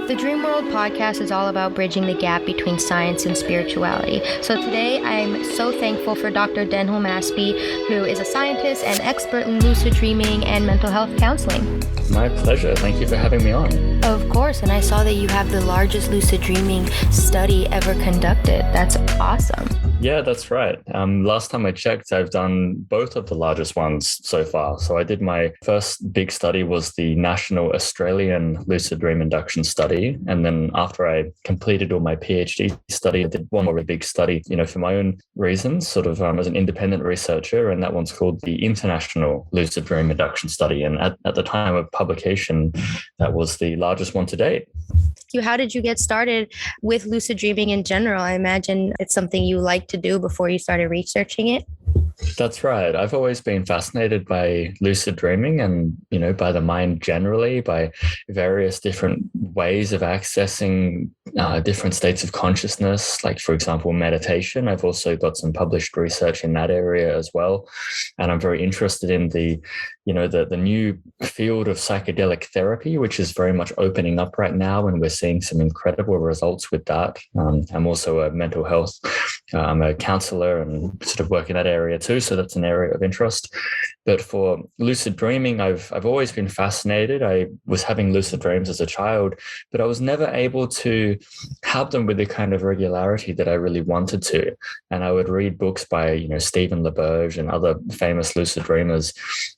The Dream World podcast is all about bridging the gap between science and spirituality. So today I'm so thankful for Dr. Denholm Aspy, who is a scientist and expert in lucid dreaming and mental health counseling. My pleasure. Thank you for having me on. Of course, and I saw that you have the largest lucid dreaming study ever conducted. That's awesome. Yeah, that's right. Last time I checked, I've done both of the largest ones so far. So I did my first big study was the National Australian Lucid Dream Induction Study. And then after I completed all my PhD study, I did one more big study, for my own reasons, sort of as an independent researcher. And that one's called the International Lucid Dream Induction Study. And at the time of publication, that was the largest one to date. How did you get started with lucid dreaming in general? I imagine it's something you like to do before you started researching it. That's right. I've always been fascinated by lucid dreaming and, by the mind generally, by various different ways of accessing different states of consciousness, like, for example, meditation. I've also got some published research in that area as well. And I'm very interested in the new field of psychedelic therapy, which is very much opening up right now. And we're seeing some incredible results with that. I'm also a mental health, I'm a counselor and sort of work in that area too. So that's an area of interest. But for lucid dreaming, I've always been fascinated. I was having lucid dreams as a child, but I was never able to have them with the kind of regularity that I really wanted to. And I would read books by, Stephen LaBerge and other famous lucid dreamers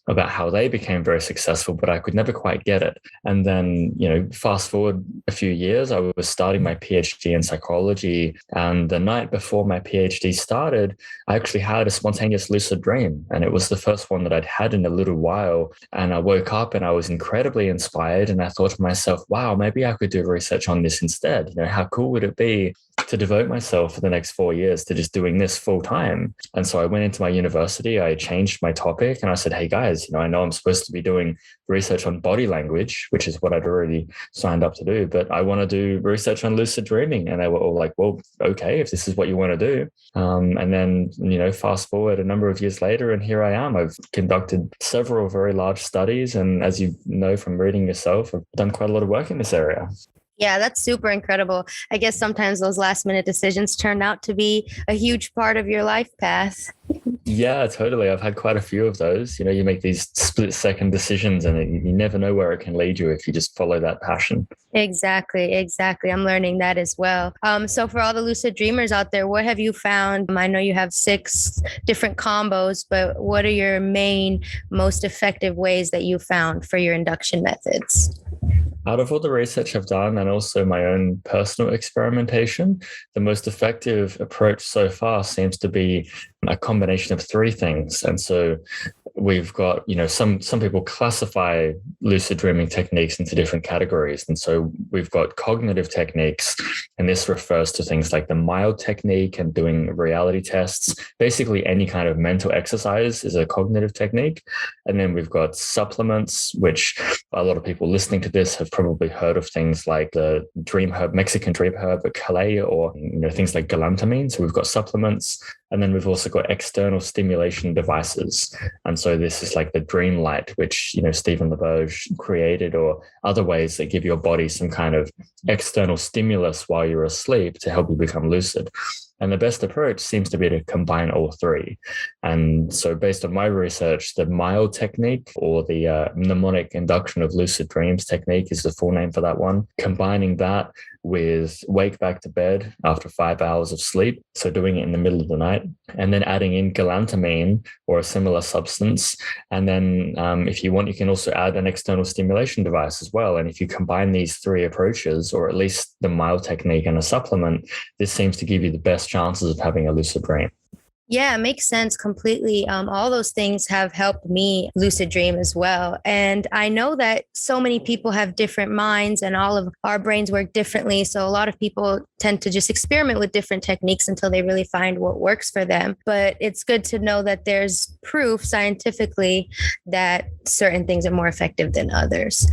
about how they became very successful, but I could never quite get it. And then, fast forward a few years, I was starting my PhD in psychology. And the night before my PhD started, I actually had a spontaneous lucid dream. And it was the first one that I'd had in a little while. And I woke up and I was incredibly inspired. And I thought to myself, wow, maybe I could do research on this instead. How cool would it be to devote myself for the next 4 years to just doing this full time? And so I went into my university, I changed my topic and I said, hey guys, I know I'm supposed to be doing research on body language, which is what I'd already signed up to do, but I want to do research on lucid dreaming. And they were all like, well, okay, if this is what you want to do. And then, fast forward a number of years later, and here I am. I've conducted several very large studies. And as you know from reading yourself, I've done quite a lot of work in this area. Yeah, that's super incredible. I guess sometimes those last minute decisions turn out to be a huge part of your life path. Yeah, totally. I've had quite a few of those. You make these split second decisions and you never know where it can lead you if you just follow that passion. Exactly. I'm learning that as well. So for all the lucid dreamers out there, what have you found? I know you have 6 different combos, but what are your main, most effective ways that you found for your induction methods? Out of all the research I've done and also my own personal experimentation, the most effective approach so far seems to be a combination of 3 things. And so we've got, some people classify lucid dreaming techniques into different categories. And so we've got cognitive techniques, and this refers to things like the mild technique and doing reality tests. Basically, any kind of mental exercise is a cognitive technique. And then we've got supplements, which a lot of people listening to this have probably heard of, things like the dream herb, Mexican dream herb, Calais, or things like galantamine. So we've got supplements. And then we've also got external stimulation devices. And so this is like the dream light, which, Stephen LaBerge created, or other ways that give your body some kind of external stimulus while you're asleep to help you become lucid. And the best approach seems to be to combine all 3. And so based on my research, the mild technique, or the mnemonic induction of lucid dreams technique is the full name for that one, combining that with wake back to bed after 5 hours of sleep, so doing it in the middle of the night, and then adding in galantamine or a similar substance. And then if you want, you can also add an external stimulation device as well. And if you combine these 3 approaches, or at least the mild technique and a supplement, this seems to give you the best chances of having a lucid dream. Yeah, it makes sense completely. All those things have helped me lucid dream as well. And I know that so many people have different minds and all of our brains work differently. So a lot of people tend to just experiment with different techniques until they really find what works for them. But it's good to know that there's proof scientifically that certain things are more effective than others.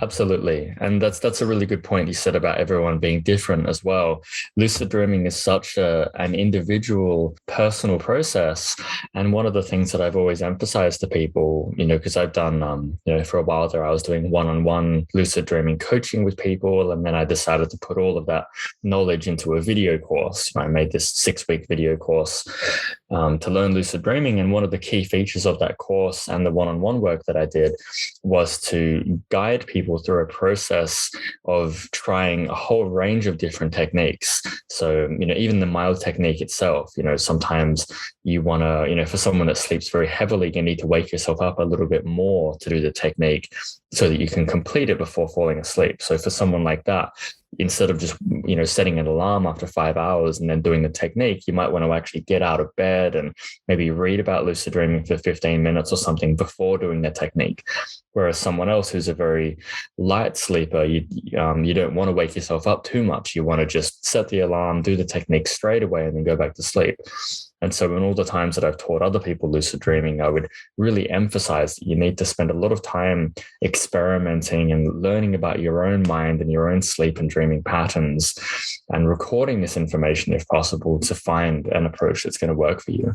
Absolutely. And that's a really good point you said about everyone being different as well. Lucid dreaming is such an individual, personal process. And one of the things that I've always emphasized to people, because I've done, for a while there, I was doing one-on-one lucid dreaming coaching with people. And then I decided to put all of that knowledge into a video course. I made this 6-week video course to learn lucid dreaming. And one of the key features of that course and the one-on-one work that I did was to guide people through a process of trying a whole range of different techniques. So, even the mild technique itself, sometimes you want to, for someone that sleeps very heavily, you need to wake yourself up a little bit more to do the technique so that you can complete it before falling asleep. So for someone like that, instead of just, setting an alarm after 5 hours and then doing the technique, you might want to actually get out of bed and maybe read about lucid dreaming for 15 minutes or something before doing the technique. Whereas someone else who's a very light sleeper, you don't want to wake yourself up too much. You want to just set the alarm, do the technique straight away, and then go back to sleep. And so in all the times that I've taught other people lucid dreaming, I would really emphasize that you need to spend a lot of time experimenting and learning about your own mind and your own sleep and dreaming patterns, and recording this information if possible to find an approach that's going to work for you.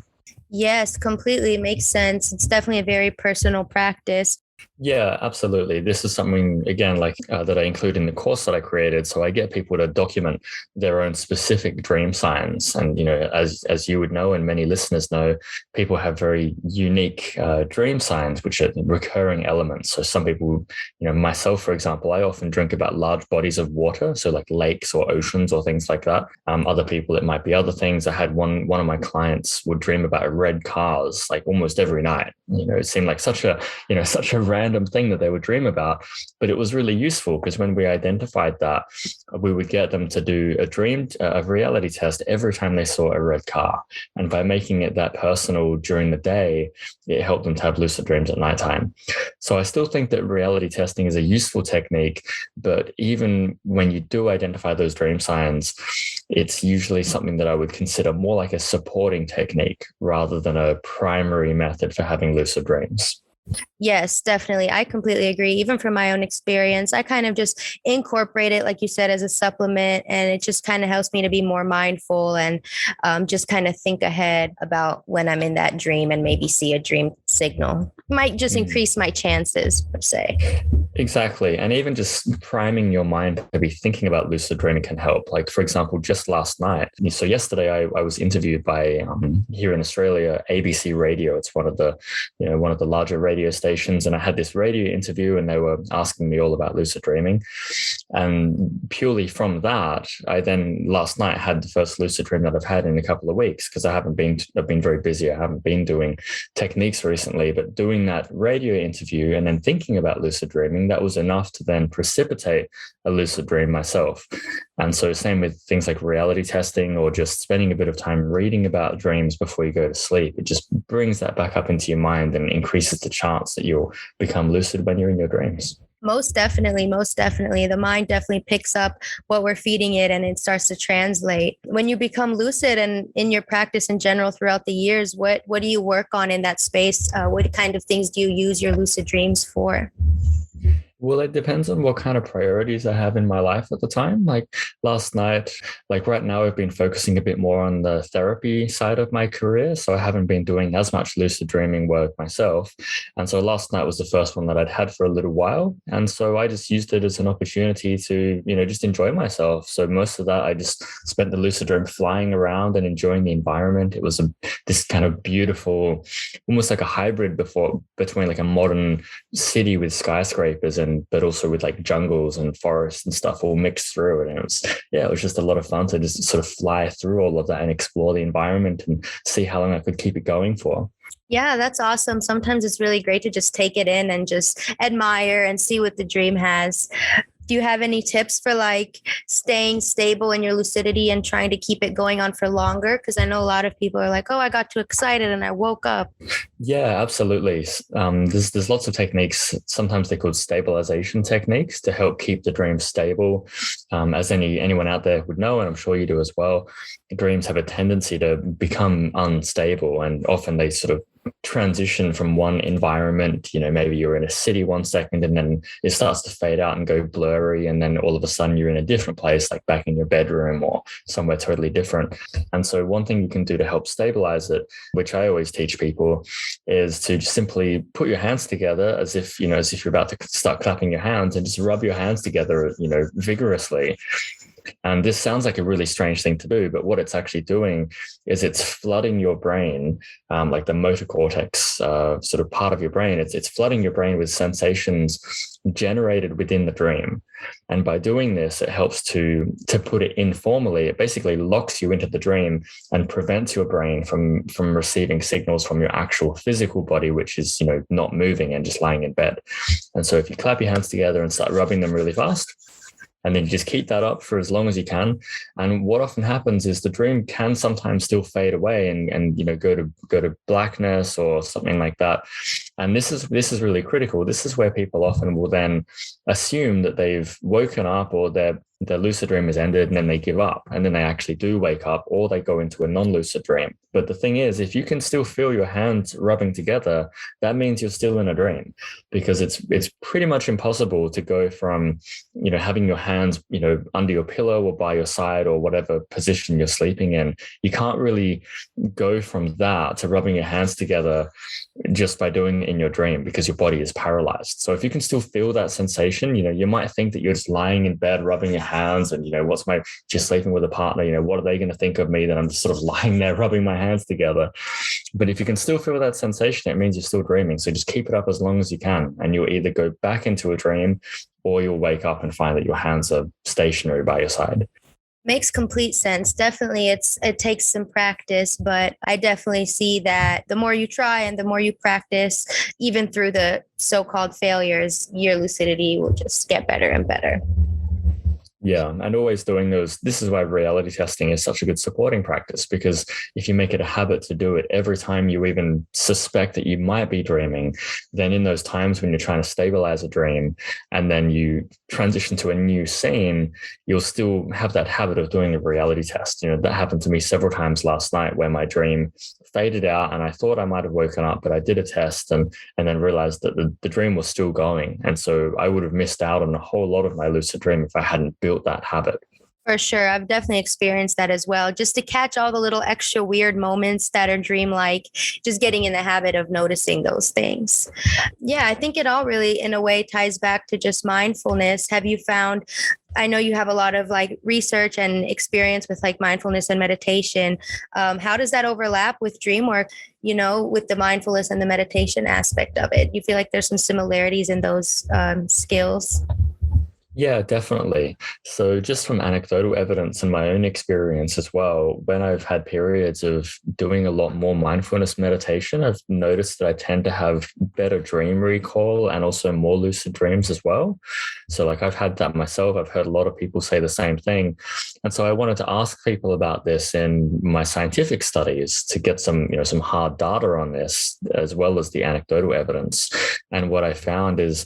Yes, completely makes sense. It's definitely a very personal practice. Yeah, absolutely. This is something, again, that I include in the course that I created. So I get people to document their own specific dream signs. And, as you would know, and many listeners know, people have very unique dream signs, which are recurring elements. So some people, myself, for example, I often dream about large bodies of water. So like lakes or oceans or things like that. Other people, it might be other things. I had one of my clients would dream about red cars, like almost every night. It seemed like such a random thing that they would dream about, but it was really useful because when we identified that, we would get them to do a reality test every time they saw a red car. And by making it that personal during the day, it helped them to have lucid dreams at nighttime. So I still think that reality testing is a useful technique, but even when you do identify those dream signs, it's usually something that I would consider more like a supporting technique rather than a primary method for having lucid dreams. Yes, definitely. I completely agree. Even from my own experience, I kind of just incorporate it, like you said, as a supplement. And it just kind of helps me to be more mindful and just kind of think ahead about when I'm in that dream and maybe see a dream signal. Might just increase my chances, per se. Exactly. And even just priming your mind to be thinking about lucid dreaming can help. Like, for example, just last night. So yesterday I was interviewed by here in Australia, ABC Radio. It's one of the larger radio stations. And I had this radio interview and they were asking me all about lucid dreaming. And purely from that, I then last night had the first lucid dream that I've had in a couple of weeks because I've been very busy. I haven't been doing techniques recently, but doing that radio interview and then thinking about lucid dreaming, that was enough to then precipitate a lucid dream myself. And so same with things like reality testing or just spending a bit of time reading about dreams before you go to sleep. It just brings that back up into your mind and increases the chance that you'll become lucid when you're in your dreams. Most definitely. The mind definitely picks up what we're feeding it and it starts to translate. When you become lucid and in your practice in general throughout the years, what do you work on in that space? What kind of things do you use your lucid dreams for? Well, it depends on what kind of priorities I have in my life at the time. Like last night, like right now, I've been focusing a bit more on the therapy side of my career. So I haven't been doing as much lucid dreaming work myself. And so last night was the first one that I'd had for a little while. And so I just used it as an opportunity to, just enjoy myself. So most of that, I just spent the lucid dream flying around and enjoying the environment. It was this kind of beautiful, almost like a hybrid between like a modern city with skyscrapers but also with like jungles and forests and stuff all mixed through. And it was just a lot of fun to just sort of fly through all of that and explore the environment and see how long I could keep it going for. Yeah, that's awesome. Sometimes it's really great to just take it in and just admire and see what the dream has. Do you have any tips for like staying stable in your lucidity and trying to keep it going on for longer? Because I know a lot of people are like, oh, I got too excited and I woke up. Yeah, absolutely. There's lots of techniques. Sometimes they're called stabilization techniques to help keep the dream stable. As anyone out there would know, and I'm sure you do as well, dreams have a tendency to become unstable, and often they sort of transition from one environment, maybe you're in a city 1 second and then it starts to fade out and go blurry, and then all of a sudden you're in a different place, like back in your bedroom or somewhere totally different. And so one thing you can do to help stabilize it, which I always teach people, is to just simply put your hands together as if you're about to start clapping your hands, and just rub your hands together vigorously. And this sounds like a really strange thing to do, but what it's actually doing is it's flooding your brain, like the motor cortex sort of part of your brain. It's flooding your brain with sensations generated within the dream. And by doing this, it helps to put it informally. It basically locks you into the dream and prevents your brain from receiving signals from your actual physical body, which is not moving and just lying in bed. And so if you clap your hands together and start rubbing them really fast, and then you just keep that up for as long as you can. And what often happens is the dream can sometimes still fade away and go to blackness or something like that. And this is really critical. This is where people often will then assume that they've woken up, or their lucid dream has ended, and then they give up, and then they actually do wake up, or they go into a non-lucid dream. But the thing is, if you can still feel your hands rubbing together, that means you're still in a dream, because it's pretty much impossible to go from having your hands under your pillow or by your side or whatever position you're sleeping in. You can't really go from that to rubbing your hands together just by doing it in your dream, because your body is paralyzed. So if you can still feel that sensation, you might think that you're just lying in bed rubbing your hands, and just sleeping with a partner, what are they going to think of me, that I'm just sort of lying there rubbing my hands together? But if you can still feel that sensation, it means you're still dreaming. So just keep it up as long as you can, and you'll either go back into a dream, or you'll wake up and find that your hands are stationary by your side. Makes complete sense. Definitely, it takes some practice, but I definitely see that the more you try and the more you practice, even through the so-called failures, your lucidity will just get better and better. Yeah, and always doing those. This is why reality testing is such a good supporting practice, because if you make it a habit to do it every time you even suspect that you might be dreaming, then in those times when you're trying to stabilize a dream and then you transition to a new scene, you'll still have that habit of doing a reality test. That happened to me several times last night, where my dream faded out and I thought I might have woken up, but I did a test and then realized that the dream was still going. And so I would have missed out on a whole lot of my lucid dream if I hadn't built that habit. For sure. I've definitely experienced that as well. Just to catch all the little extra weird moments that are dreamlike, just getting in the habit of noticing those things. Yeah, I think it all really, in a way, ties back to just mindfulness. Have you found, I know you have a lot of research and experience with mindfulness and meditation. How does that overlap with dream work, with the mindfulness and the meditation aspect of it? You feel like there's some similarities in those skills? Yeah, definitely. So just from anecdotal evidence and my own experience as well, when I've had periods of doing a lot more mindfulness meditation, I've noticed that I tend to have better dream recall and also more lucid dreams as well. So I've had that myself. I've heard a lot of people say the same thing. And so I wanted to ask people about this in my scientific studies to get some hard data on this, as well as the anecdotal evidence. And what I found is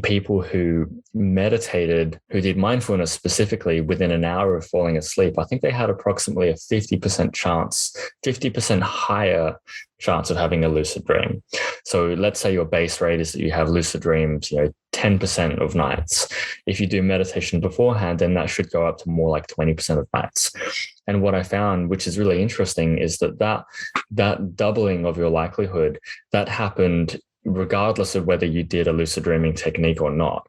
people who meditated, who did mindfulness specifically within an hour of falling asleep, I think they had approximately a 50% chance, 50% higher chance of having a lucid dream. So let's say your base rate is that you have lucid dreams, 10% of nights. If you do meditation beforehand, then that should go up to more like 20% of nights. And what I found, which is really interesting, is that doubling of your likelihood, that happened regardless of whether you did a lucid dreaming technique or not.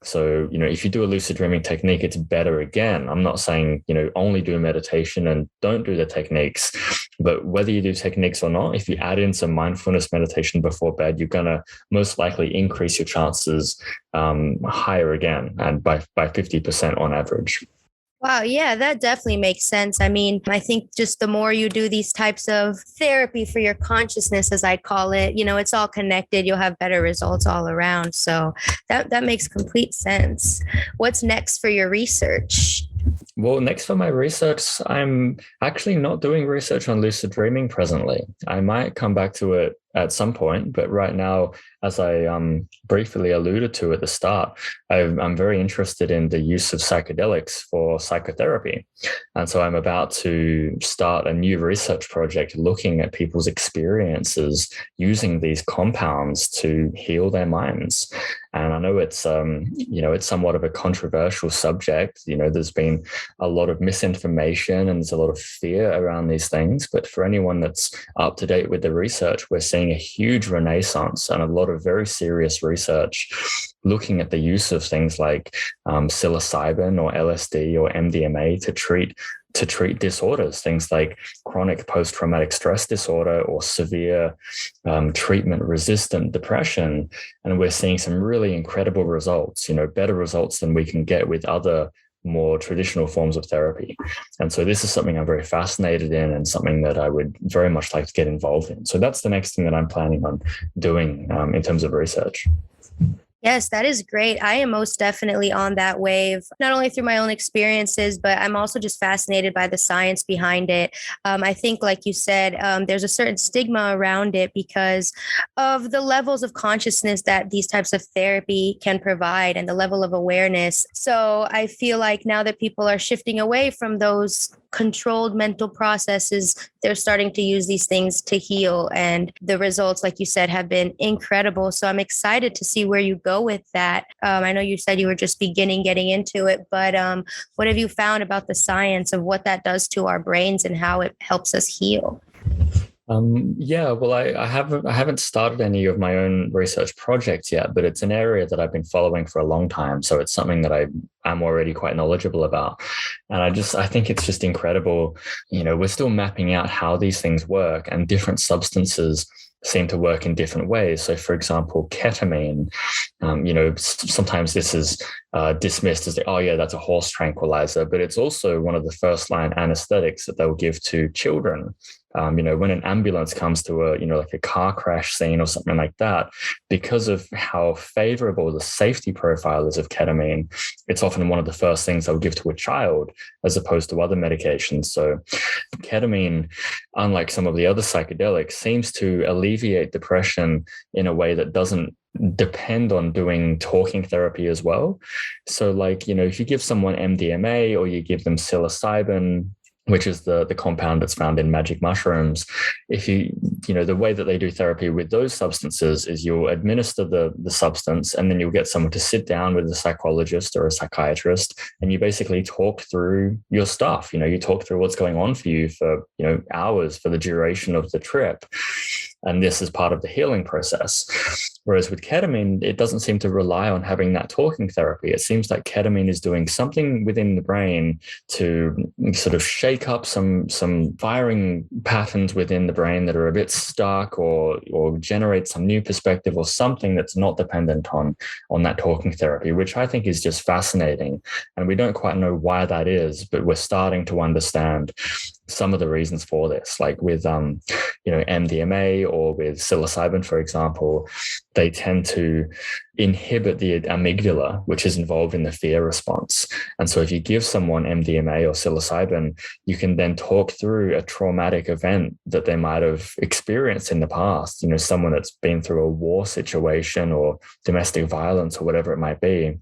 So, if you do a lucid dreaming technique, it's better again. I'm not saying, only do meditation and don't do the techniques, but whether you do techniques or not, if you add in some mindfulness meditation before bed, you're going to most likely increase your chances higher again, and by 50% on average. Wow. Yeah, that definitely makes sense. I mean, I think just the more you do these types of therapy for your consciousness, as I call it, it's all connected. You'll have better results all around. So that makes complete sense. What's next for your research? Well, next for my research, I'm actually not doing research on lucid dreaming presently. I might come back to it at some point, but right now as I briefly alluded to at the start, I'm very interested in the use of psychedelics for psychotherapy. And so I'm about to start a new research project looking at people's experiences using these compounds to heal their minds. And I know it's it's somewhat of a controversial subject. There's been a lot of misinformation and there's a lot of fear around these things. But for anyone that's up to date with the research, we're seeing a huge renaissance and a lot of very serious research looking at the use of things like psilocybin or LSD or MDMA to treat disorders, things like chronic post-traumatic stress disorder or severe treatment-resistant depression. And we're seeing some really incredible results, better results than we can get with other more traditional forms of therapy. And so this is something I'm very fascinated in and something that I would very much like to get involved in. So that's the next thing that I'm planning on doing in terms of research. Yes, that is great. I am most definitely on that wave, not only through my own experiences, but I'm also just fascinated by the science behind it. I think, like you said, there's a certain stigma around it because of the levels of consciousness that these types of therapy can provide and the level of awareness. So I feel like now that people are shifting away from those controlled mental processes, they're starting to use these things to heal. And the results, like you said, have been incredible. So I'm excited to see where you go with that. I know you said you were just getting into it, but what have you found about the science of what that does to our brains and how it helps us heal? I haven't started any of my own research projects yet, but it's an area that I've been following for a long time. So it's something that I'm already quite knowledgeable about. And I think it's just incredible. We're still mapping out how these things work, and different substances seem to work in different ways. So, for example, ketamine, sometimes this is dismissed as, that's a horse tranquilizer, but it's also one of the first line anesthetics that they'll give to children. When an ambulance comes to a car crash scene or something like that, because of how favorable the safety profile is of ketamine, it's often one of the first things they'll give to a child as opposed to other medications. So ketamine, unlike some of the other psychedelics, seems to alleviate depression in a way that doesn't depend on doing talking therapy as well. So if you give someone MDMA or you give them psilocybin, which is the compound that's found in magic mushrooms, if the way that they do therapy with those substances is you'll administer the substance, and then you'll get someone to sit down with a psychologist or a psychiatrist, and you basically talk through your stuff. You talk through what's going on for you for hours, for the duration of the trip. And this is part of the healing process. Whereas with ketamine, it doesn't seem to rely on having that talking therapy. It seems like ketamine is doing something within the brain to sort of shake up some firing patterns within the brain that are a bit stuck, or generate some new perspective or something that's not dependent on that talking therapy, which I think is just fascinating. And we don't quite know why that is, but we're starting to understand some of the reasons for this, like with MDMA or with psilocybin, for example. They tend to inhibit the amygdala, which is involved in the fear response. And so if you give someone MDMA or psilocybin, you can then talk through a traumatic event that they might have experienced in the past, someone that's been through a war situation or domestic violence or whatever it might be.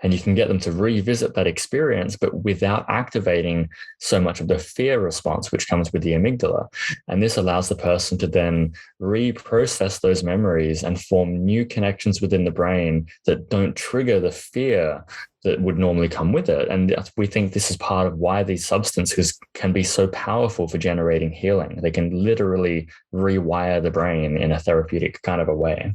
And you can get them to revisit that experience, but without activating so much of the fear response, which comes with the amygdala. And this allows the person to then reprocess those memories and form new connections within the brain that don't trigger the fear that would normally come with it. And we think this is part of why these substances can be so powerful for generating healing. They can literally rewire the brain in a therapeutic kind of a way.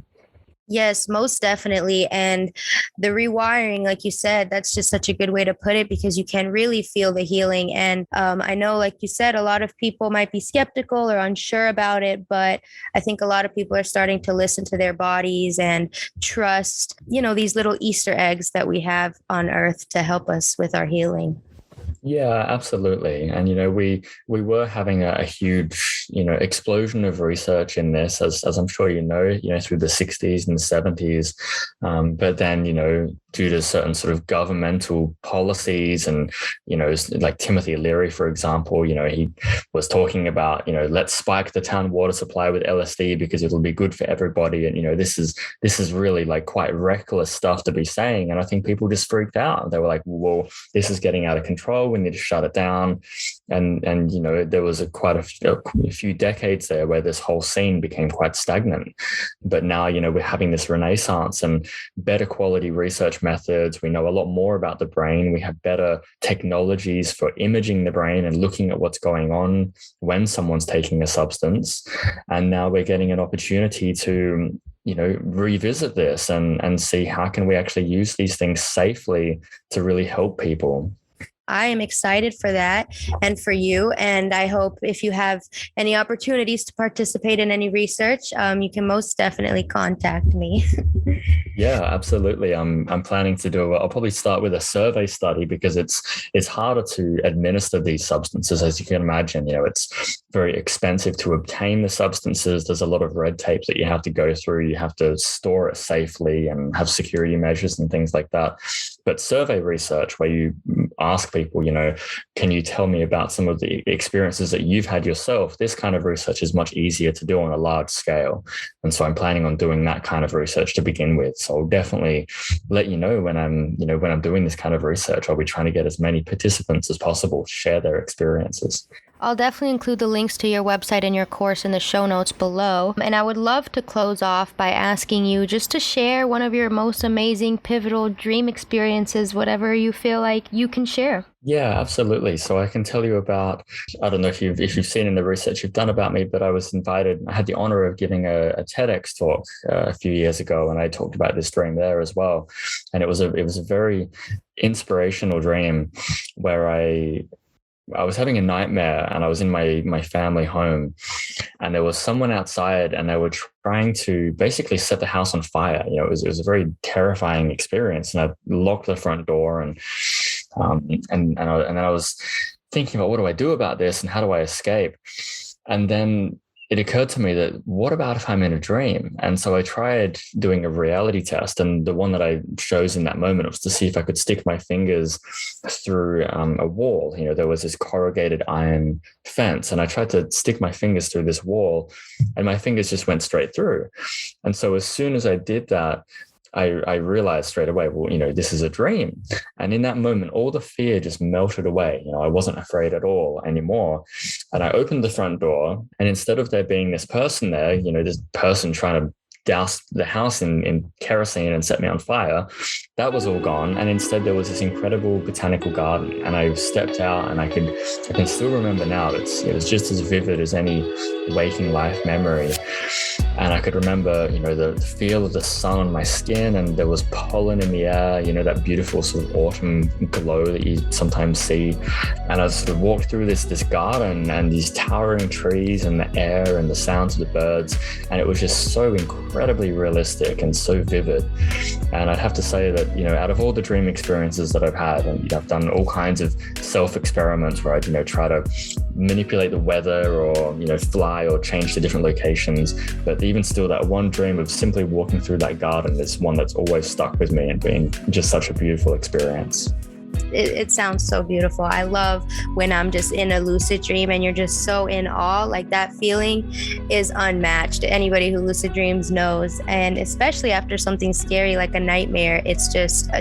Yes, most definitely. And the rewiring, like you said, that's just such a good way to put it, because you can really feel the healing. And I know, like you said, a lot of people might be skeptical or unsure about it, but I think a lot of people are starting to listen to their bodies and trust, these little Easter eggs that we have on Earth to help us with our healing. Yeah, absolutely. And, we were having a huge, explosion of research in this, as I'm sure through the 60s and the 70s. But then, due to certain sort of governmental policies. And, like Timothy Leary, for example, he was talking about, let's spike the town water supply with LSD because it'll be good for everybody. And, this is really like quite reckless stuff to be saying. And I think people just freaked out. They were like, well, this is getting out of control. We need to shut it down. And there was quite a few decades there where this whole scene became quite stagnant. But now, we're having this renaissance and better quality research methods. We know a lot more about the brain. We have better technologies for imaging the brain and looking at what's going on when someone's taking a substance. And now we're getting an opportunity to revisit this and see how can we actually use these things safely to really help people. I am excited for that and for you. And I hope if you have any opportunities to participate in any research, you can most definitely contact me. Yeah, absolutely. I'm planning to I'll probably start with a survey study because it's harder to administer these substances, as you can imagine. It's very expensive to obtain the substances. There's a lot of red tape that you have to go through. You have to store it safely and have security measures and things like that. But survey research, where you ask people, can you tell me about some of the experiences that you've had yourself? This kind of research is much easier to do on a large scale. And so I'm planning on doing that kind of research to begin with. So I'll definitely let you know when I'm doing this kind of research. I'll be trying to get as many participants as possible to share their experiences. I'll definitely include the links to your website and your course in the show notes below. And I would love to close off by asking you just to share one of your most amazing, pivotal dream experiences, whatever you feel like you can share. Yeah, absolutely. So I can tell you about, I don't know if you've seen in the research you've done about me, but I had the honor of giving a TEDx talk a few years ago, and I talked about this dream there as well. And it was a very inspirational dream where I was having a nightmare, and I was in my family home, and there was someone outside, and they were trying to basically set the house on fire. It was a very terrifying experience, and I locked the front door, and then I was thinking about, what do I do about this, and how do I escape? And then it occurred to me that, what about if I'm in a dream? And so I tried doing a reality test, and the one that I chose in that moment was to see if I could stick my fingers through a wall. There was this corrugated iron fence, and I tried to stick my fingers through this wall, and my fingers just went straight through. And so as soon as I did that, I realized straight away, well, this is a dream. And in that moment, all the fear just melted away. I wasn't afraid at all anymore. And I opened the front door, and instead of there being this person there, this person trying to douse the house in kerosene and set me on fire, that was all gone. And instead there was this incredible botanical garden. And I stepped out, and I can still remember now, it was just as vivid as any waking life memory. And I could remember, the feel of the sun on my skin, and there was pollen in the air, that beautiful sort of autumn glow that you sometimes see. And I sort of walked through this garden, and these towering trees, and the air, and the sounds of the birds. And it was just so incredibly realistic and so vivid. And I'd have to say that, out of all the dream experiences that I've had, and I've done all kinds of self-experiments where I'd, try to manipulate the weather, or, fly or change to different locations. But even still, that one dream of simply walking through that garden is one that's always stuck with me and been just such a beautiful experience. It sounds so beautiful. I love when I'm just in a lucid dream and you're just so in awe. Like, that feeling is unmatched. Anybody who lucid dreams knows. And especially after something scary like a nightmare, it's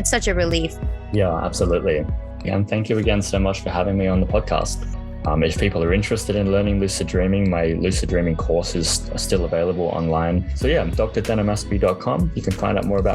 such a relief. Yeah, absolutely. And thank you again so much for having me on the podcast. If people are interested in learning lucid dreaming, my lucid dreaming course is still available online. So yeah, drdenholmaspy.com. You can find out more about